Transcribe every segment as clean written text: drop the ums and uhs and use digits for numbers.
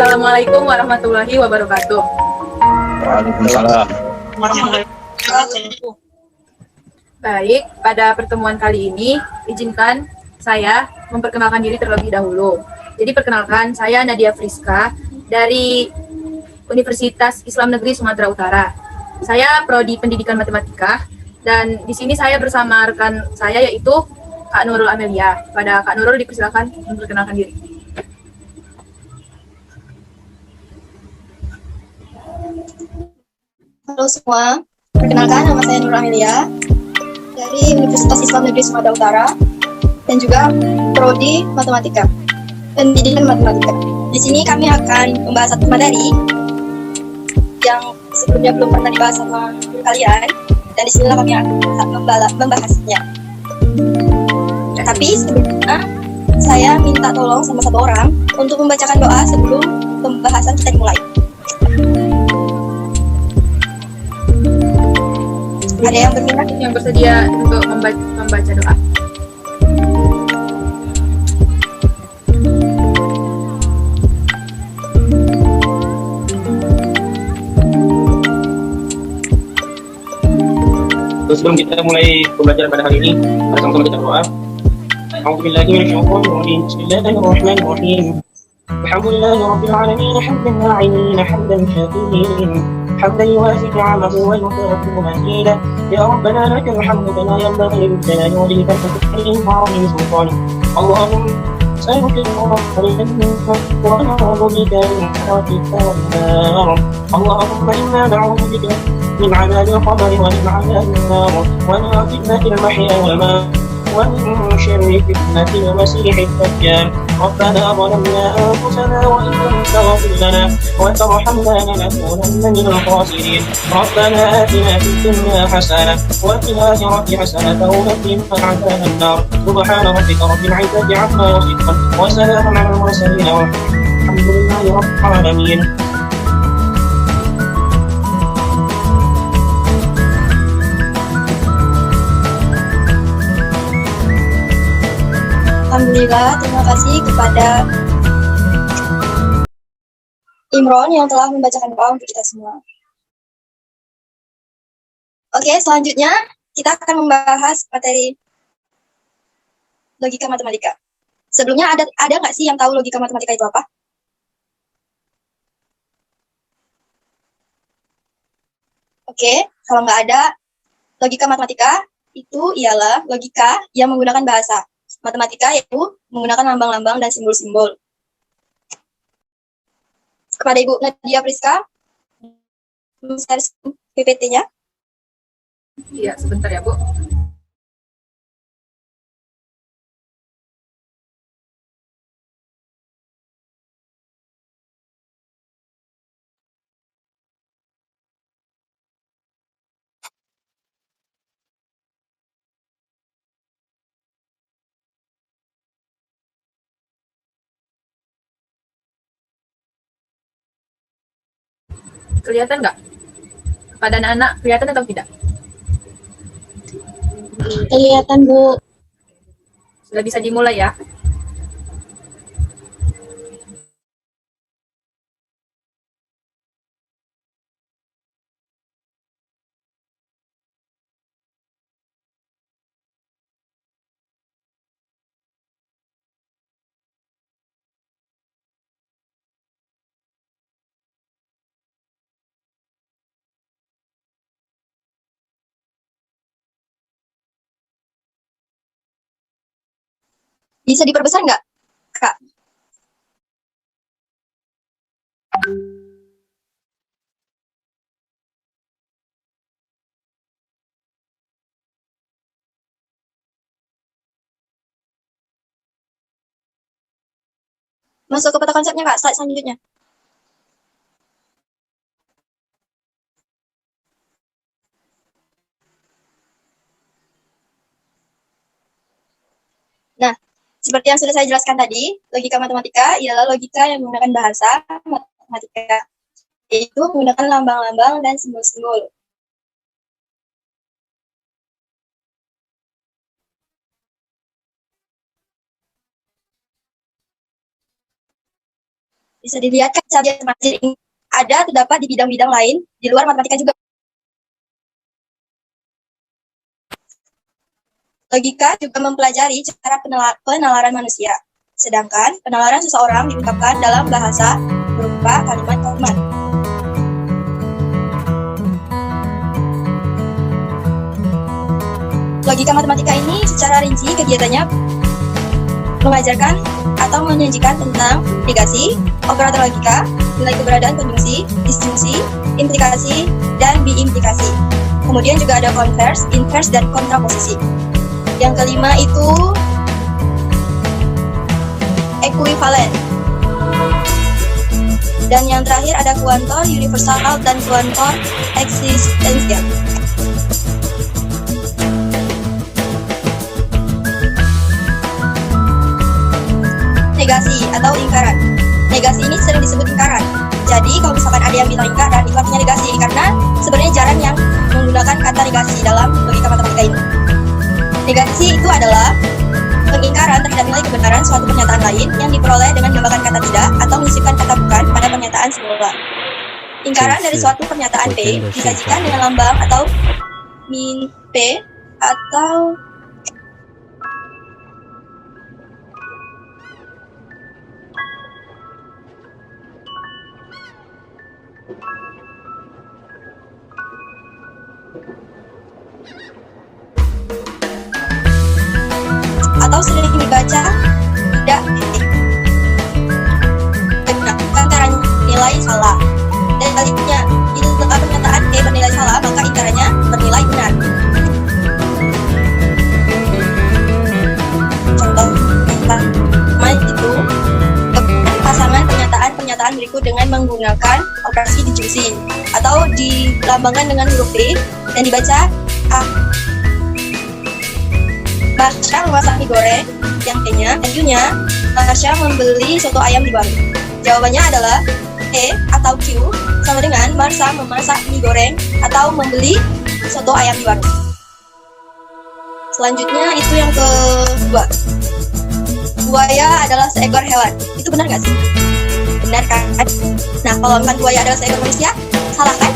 Assalamualaikum warahmatullahi wabarakatuh. Waalaikumsalam. Baik, pada pertemuan kali ini, izinkan saya memperkenalkan diri terlebih dahulu. Jadi perkenalkan, saya Nadia Friska dari Universitas Islam Negeri Sumatera Utara. Saya prodi Pendidikan Matematika dan di sini saya bersama rekan saya yaitu Kak Nurul Amelia. Pada Kak Nurul dipersilakan memperkenalkan diri. Halo semua, perkenalkan nama saya Nurul Amelia dari Universitas Islam Negeri Sumatera Utara dan juga prodi Matematika, Pendidikan Matematika. Di sini kami akan membahas satu materi yang sebelumnya belum pernah dibahas sama kalian, dan disinilah kami akan membahasnya. Tapi sebelumnya saya minta tolong sama satu orang untuk membacakan doa sebelum pembahasan kita dimulai. Ada yang berminat yang bersedia untuk membaca doa? Sebelum kita mulai pembelajaran pada hari ini, mari sama-sama kita berdoa. A'udzubillahi minasyaitonir rajim. Bismillahirrahmanirrahim. Alhamdulillahi rabbil alamin, hamdan na'imin, hamdan shakirin. حمدا يوافي نعمه ويكافئ مزيدا يا ربنا لك الحمد كما ينبغي للجلال ولذكرك الكريم وعظيم سلطانك اللهم نسألك الغفر منك ونعوذ بك من حرمتك والنار اللهم إنا نعوذ بك من عذاب القبر ومن عذاب النار ومن فتنة المحيا والممات ومن شر فتنة المسيح الدجال ربنا ظلمنا أنفسنا وإن لم تغفر لنا وترحمنا لنكونن من الخاسرين ربنا آتنا في الدنيا حسنة وفي الآخرة حسنة وقنا عذاب النار سبحان ربك رب العزة عما يصفون وسلام على المرسلين والحمد لله رب العالمين. Alhamdulillah, terima kasih kepada Imron yang telah membacakan doa untuk kita semua. Oke, selanjutnya kita akan membahas materi logika matematika. Sebelumnya ada nggak sih yang tahu logika matematika itu apa? Oke, kalau nggak ada, logika matematika itu ialah logika yang menggunakan bahasa. Matematika yaitu menggunakan lambang-lambang dan simbol-simbol. Kepada Ibu Nadia Priska, share PPT-nya. Iya, sebentar ya Bu. Kelihatan nggak? Pada anak-anak kelihatan atau tidak? Kelihatan, Bu. Sudah bisa dimulai ya? Bisa diperbesar nggak, Kak? Masuk ke peta konsepnya, Kak, slide selanjutnya. Nah, seperti yang sudah saya jelaskan tadi, logika matematika ialah logika yang menggunakan bahasa matematika, yaitu menggunakan lambang-lambang dan simbol-simbol. Bisa dilihat kan subjek ini ada terdapat di bidang-bidang lain di luar matematika juga. Logika juga mempelajari cara penalaran manusia, sedangkan penalaran seseorang diungkapkan dalam bahasa berupa kalimat-kalimat. Logika matematika ini secara rinci kegiatannya mengajarkan atau menyajikan tentang negasi, operator logika, nilai keberadaan konjungsi, disjungsi, implikasi, dan biimplikasi. Kemudian juga ada converse, inverse, dan kontraposisi. Yang kelima itu ekuivalen. Dan yang terakhir ada kuantor universal dan kuantor eksistensial. Negasi atau ingkaran. Negasi ini sering disebut ingkaran. Jadi kalau misalkan ada yang bilang ingkaran, itu artinya negasi, karena sebenarnya jarang yang menggunakan kata negasi dalam logika matematika ini. Negasi itu adalah pengingkaran terhadap nilai kebenaran suatu pernyataan lain yang diperoleh dengan menambahkan kata tidak atau menyisipkan kata bukan pada pernyataan semula. Ingkaran dari suatu pernyataan P disajikan dengan lambang atau min P atau sering dibaca tidak titik. Ingkaran nilai salah. Dan sebaliknya, jika pernyataan P bernilai salah, maka ingkarannya bernilai benar. Contoh pertama itu pasangan pernyataan berikut dengan menggunakan operasi disjungsi atau dilambangkan dengan huruf D dan dibaca A. Marsha memasak mie goreng, yang T-nya, dan U-nya, Marsha membeli soto ayam di warung. Jawabannya adalah E atau Q sama dengan Marsha memasak mie goreng atau membeli soto ayam di warung. Selanjutnya itu yang kedua. Buaya adalah seekor hewan. Itu benar nggak sih? Benar kan? Nah, kalau misalkan buaya adalah seekor manusia, salah kan?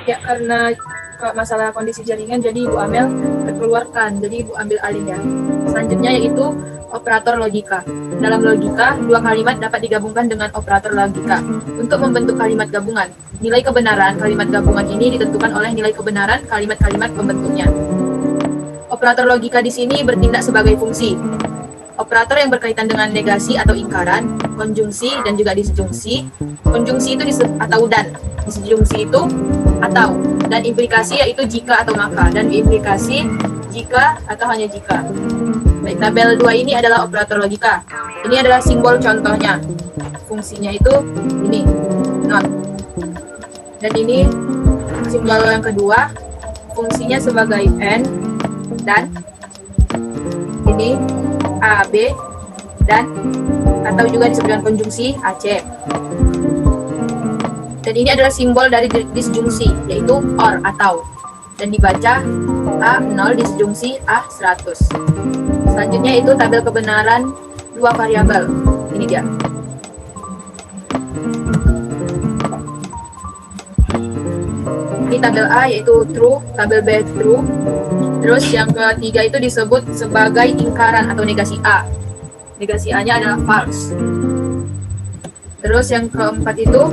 Ya, karena masalah kondisi jaringan, jadi Ibu Amel keluarkan, jadi Ibu ambil alih ya. Selanjutnya yaitu operator logika. Dalam logika, dua kalimat dapat digabungkan dengan operator logika untuk membentuk kalimat gabungan. Nilai kebenaran kalimat gabungan ini ditentukan oleh nilai kebenaran kalimat-kalimat pembentuknya. Operator logika di sini bertindak sebagai fungsi. Operator yang berkaitan dengan negasi atau ingkaran, konjungsi, dan juga disjungsi. Konjungsi itu atau dan, disjungsi itu atau, dan implikasi yaitu jika atau maka, dan implikasi jika atau hanya jika. Baik, tabel 2 ini adalah operator logika. Ini adalah simbol contohnya. Fungsinya itu ini, not. Dan ini simbol yang kedua, fungsinya sebagai n, dan ini A, B, dan atau juga disebut dengan konjungsi AC. Dan ini adalah simbol dari disjungsi, yaitu or atau, dan dibaca A0 disjungsi A100. Selanjutnya itu tabel kebenaran dua variabel. Ini dia. Ini tabel A yaitu true, tabel B true. Terus yang ketiga itu disebut sebagai ingkaran atau negasi A. Negasi A-nya adalah false. Terus yang keempat itu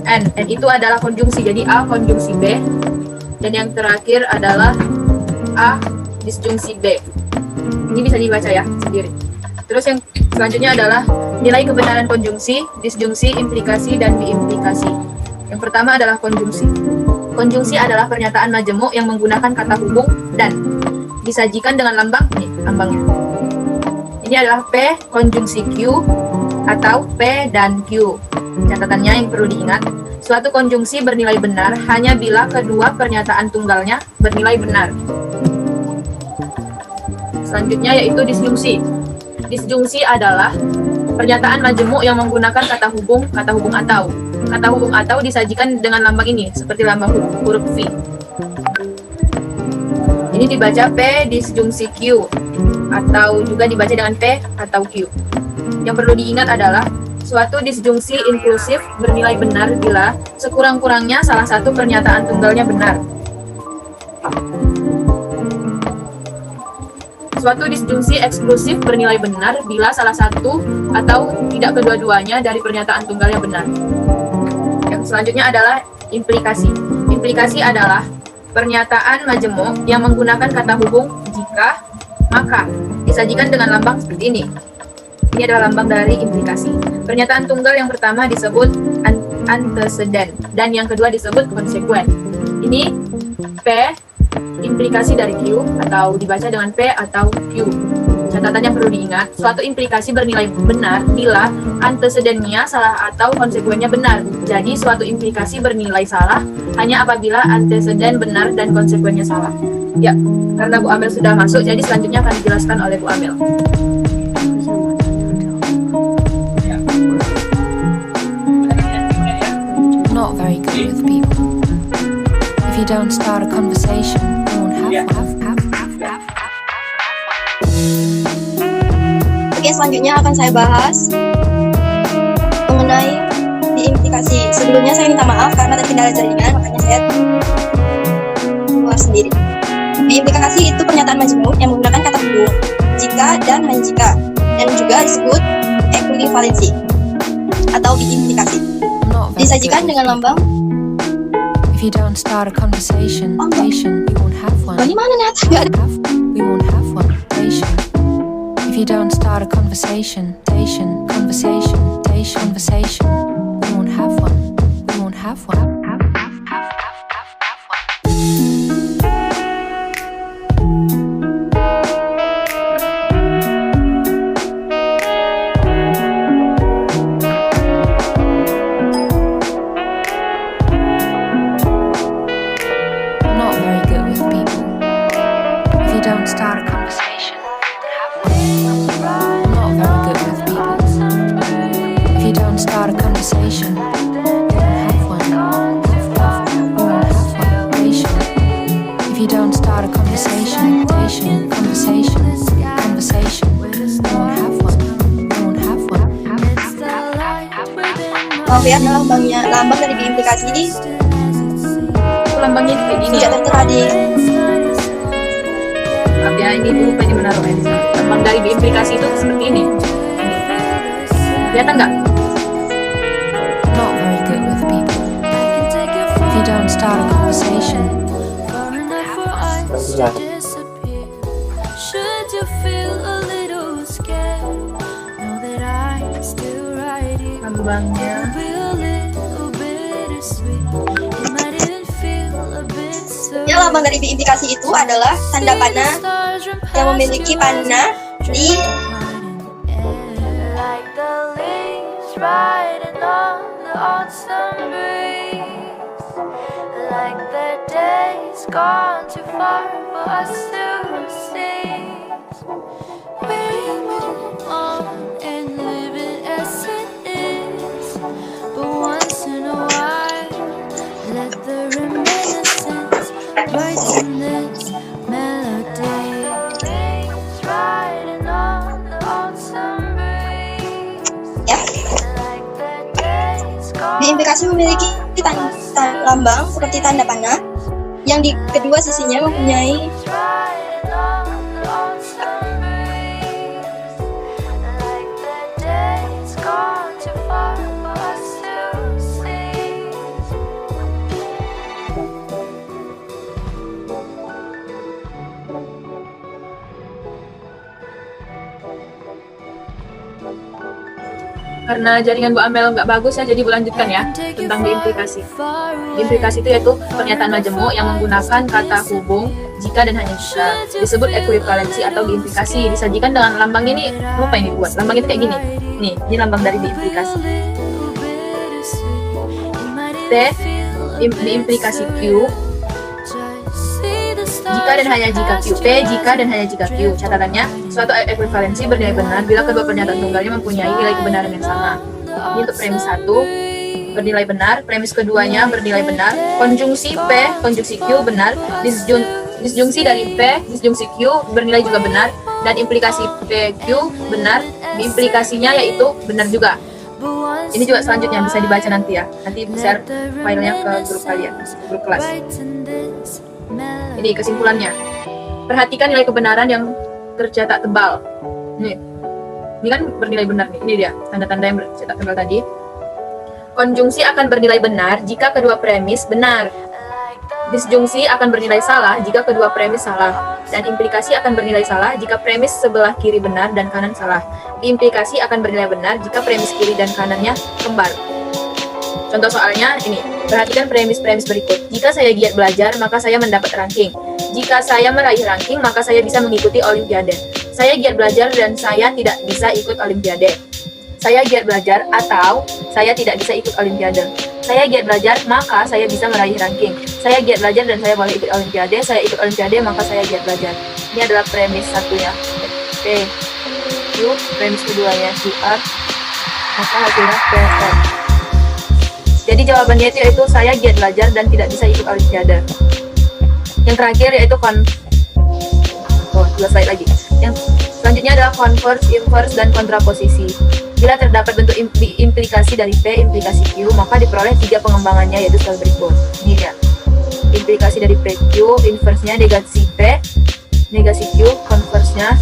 N. N itu adalah konjungsi, jadi A konjungsi B. Dan yang terakhir adalah A disjungsi B. Ini bisa dibaca ya sendiri. Terus yang Selanjutnya adalah nilai kebenaran konjungsi, disjungsi, implikasi, dan diimplikasi. Yang pertama adalah konjungsi. Konjungsi adalah pernyataan majemuk yang menggunakan kata hubung dan disajikan dengan lambang, ini lambangnya. Ini adalah P konjungsi Q atau P dan Q. Catatannya yang perlu diingat, suatu konjungsi bernilai benar hanya bila kedua pernyataan tunggalnya bernilai benar. Selanjutnya yaitu disjungsi. Disjungsi adalah pernyataan majemuk yang menggunakan kata hubung atau. Kata hubung atau disajikan dengan lambang ini, seperti lambang huruf V. Ini dibaca P disjungsi Q, atau juga dibaca dengan P atau Q. Yang perlu diingat adalah, suatu disjungsi inklusif bernilai benar bila sekurang-kurangnya salah satu pernyataan tunggalnya benar. Suatu disjungsi eksklusif bernilai benar bila salah satu atau tidak kedua-duanya dari pernyataan tunggalnya benar. Yang selanjutnya adalah implikasi. Implikasi adalah pernyataan majemuk yang menggunakan kata hubung jika, maka, disajikan dengan lambang seperti ini. Ini adalah lambang dari implikasi. Pernyataan tunggal yang pertama disebut antecedent dan yang kedua disebut konsekuen. Ini P implikasi dari Q atau dibaca dengan P atau Q. Catatan yang perlu diingat, suatu implikasi bernilai benar bila antecedennya salah atau konsekuennya benar. Jadi suatu implikasi bernilai salah hanya apabila antecedent benar dan konsekuennya salah. Ya, karena Bu Amel sudah masuk, jadi selanjutnya akan dijelaskan oleh Bu Amel. Not very good with people. If you don't start a conversation, you won't have. Oke, selanjutnya akan saya bahas mengenai diimplikasi. Sebelumnya saya minta maaf karena tadi kendala jaringan, makanya saya keluar sendiri. Diimplikasi itu pernyataan majemuk yang menggunakan kata hubung jika dan hanya jika, dan juga disebut ekuivalensi atau diimplikasi. Disajikan dengan lambang. If you don't start a conversation, we won't have one. Bagaimana Nat? We won't have one. If you don't start a conversation, we won't have one. We won't have one. Maaf ya, lambang dari diimplikasi Lambangnya kayak gini. tidak tertera di. Maaf ya, ini dulu pengen menaruhnya di sini. Lambang dari diimplikasi itu seperti ini. Kelihatan nggak? Not very good with people. If you don't start a conversation, should you feel a little scared? Know that I'm still right here. Lambangnya. Be a little bittersweet. It might even feel a bit so. Ya, lambang dari diimplikasi itu adalah tanda panah yang memiliki panah di Like the leaves riding on the autumn breeze. Like the days gone too far for us to see. We move on and live it as it is. But once in a while, let the reminiscence brighten this melody. Leaves riding on the autumn breeze. ya. Like the days gone. Diimplikasi memiliki lambang seperti tanda panah yang di kedua sisinya mempunyai Riding on the autumn breeze. Like the days gone too far for us to see. Karena jaringan Bu Amel nggak bagus ya, jadi Bu lanjutkan ya tentang diimplikasi. Diimplikasi itu yaitu pernyataan majemuk yang menggunakan kata hubung jika dan hanya jika, disebut ekuivalensi atau diimplikasi. Disajikan dengan lambang ini, lupa ini buat lambang itu kayak gini. Nih, ini lambang dari diimplikasi. P diimplikasi Q jika dan hanya jika Q. P jika dan hanya jika Q. Catatannya, suatu ekuivalensi bernilai benar bila kedua pernyataan tunggalnya mempunyai nilai kebenaran yang sama. Ini untuk premis 1 bernilai benar, premis keduanya bernilai benar, konjungsi P, konjungsi Q benar, disjungsi dari P, disjungsi Q bernilai juga benar, dan implikasi PQ benar, implikasinya yaitu benar juga. Ini juga selanjutnya bisa dibaca nanti ya. Nanti share filenya ke grup kalian, grup kelas. Ini kesimpulannya. Perhatikan nilai kebenaran yang tercetak tebal. Ini kan bernilai benar nih. Ini dia tanda-tanda yang bercetak tebal tadi. Konjungsi akan bernilai benar jika kedua premis benar. Disjungsi akan bernilai salah jika kedua premis salah. Dan implikasi akan bernilai salah jika premis sebelah kiri benar dan kanan salah. Implikasi akan bernilai benar jika premis kiri dan kanannya kembar. Contoh soalnya ini, perhatikan premis-premis berikut. Jika saya giat belajar, maka saya mendapat ranking. Jika saya meraih ranking, maka saya bisa mengikuti olimpiade. Saya giat belajar dan saya tidak bisa ikut olimpiade. Saya giat belajar atau saya tidak bisa ikut olimpiade. Saya giat belajar, maka saya bisa meraih ranking. Saya giat belajar dan saya boleh ikut olimpiade. Saya ikut olimpiade, maka saya giat belajar. Ini adalah premis satunya. P, Q, premis keduanya QR, maka hasilnya PR. Jadi jawabannya itu yaitu saya giat belajar dan tidak bisa ikut olimpiade. Yang terakhir yaitu dua slide lagi. Yang selanjutnya adalah converse, inverse, dan kontraposisi. Bila terdapat bentuk implikasi dari P, implikasi Q, maka diperoleh 3 pengembangannya yaitu sebagai berikut. Ini dia. Implikasi dari PQ, inverse-nya negasi P, negasi Q, converse-nya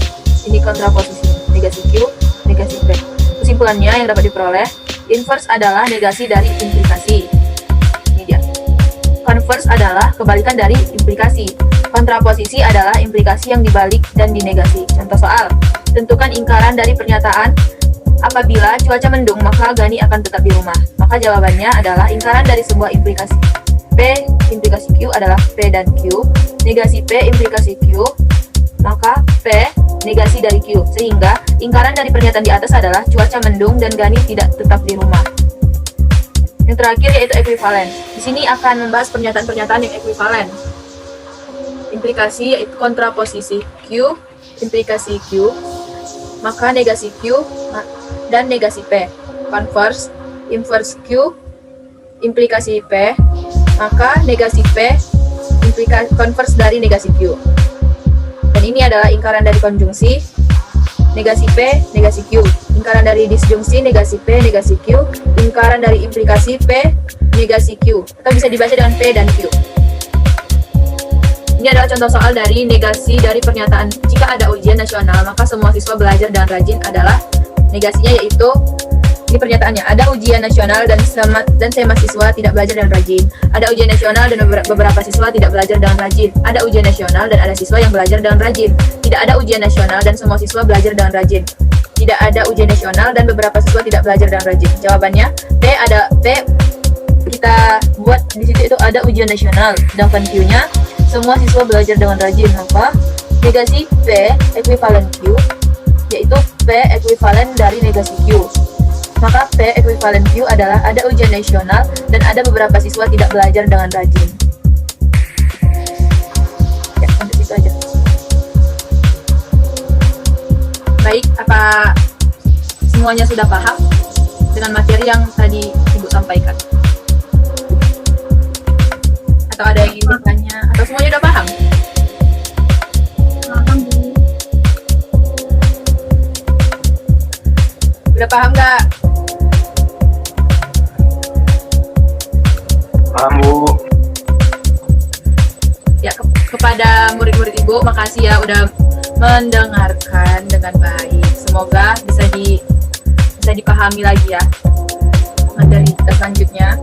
ini kontraposisi. Negasi Q, negasi P. Kesimpulannya yang dapat diperoleh, inverse adalah negasi dari implikasi. Ini dia. Converse adalah kebalikan dari implikasi. Kontraposisi adalah implikasi yang dibalik dan dinegasi. Contoh soal, tentukan ingkaran dari pernyataan apabila cuaca mendung maka Gani akan tetap di rumah. Maka jawabannya adalah ingkaran dari sebuah implikasi. P implikasi Q adalah P dan Q. Negasi P implikasi Q, maka P negasi dari Q. Sehingga ingkaran dari pernyataan di atas adalah cuaca mendung dan Gani tidak tetap di rumah. Yang terakhir yaitu ekuivalen. Di sini akan membahas pernyataan-pernyataan yang ekuivalen. Implikasi yaitu kontraposisi Q, implikasi Q, maka negasi Q dan negasi P. Converse, inverse Q, implikasi P, maka negasi P, converse dari negasi Q. Dan ini adalah ingkaran dari konjungsi, negasi P, negasi Q. Ingkaran dari disjungsi, negasi P, negasi Q. Ingkaran dari implikasi P, negasi Q. Atau bisa dibaca dengan P dan Q. Ini adalah contoh soal dari negasi dari pernyataan jika ada ujian nasional maka semua siswa belajar dan rajin adalah negasinya yaitu ini pernyataannya ada ujian nasional dan saya mahasiswa tidak belajar dan rajin. Ada ujian nasional dan beberapa siswa tidak belajar dengan rajin. Ada ujian nasional dan ada siswa yang belajar dengan rajin. Tidak ada ujian nasional dan semua siswa belajar dengan rajin. Tidak ada ujian nasional dan beberapa siswa tidak belajar dengan rajin. Jawabannya P kita buat di situ itu ada ujian nasional. Sedangkan Q-nya semua siswa belajar dengan rajin, maka negasi P ekuivalen Q yaitu P ekuivalen dari negasi Q. Maka P ekuivalen Q adalah ada ujian nasional dan ada beberapa siswa tidak belajar dengan rajin. Ya, sampai situ aja. Baik, apa semuanya sudah paham dengan materi yang tadi Ibu sampaikan? Atau ada yang ingin bertanya? Atau semuanya udah paham? Paham, Bu. Udah paham nggak? Paham, Bu. Ya, kepada murid-murid Ibu, makasih ya udah mendengarkan dengan baik. Semoga bisa dipahami lagi ya materi kita selanjutnya.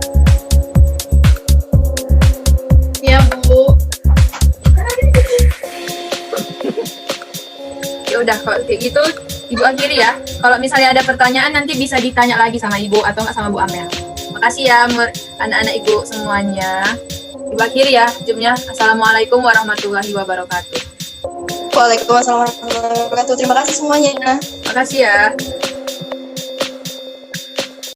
Ya, Bu. Ya udah kalau kayak gitu Ibu akhiri ya. Kalau misalnya ada pertanyaan nanti bisa ditanya lagi sama Ibu atau nggak sama Bu Amel. Makasih ya anak-anak Ibu semuanya. Ibu akhiri ya jamnya. Assalamualaikum warahmatullahi wabarakatuh. Waalaikumsalam warahmatullahi wabarakatuh. Terima kasih semuanya. Makasih ya.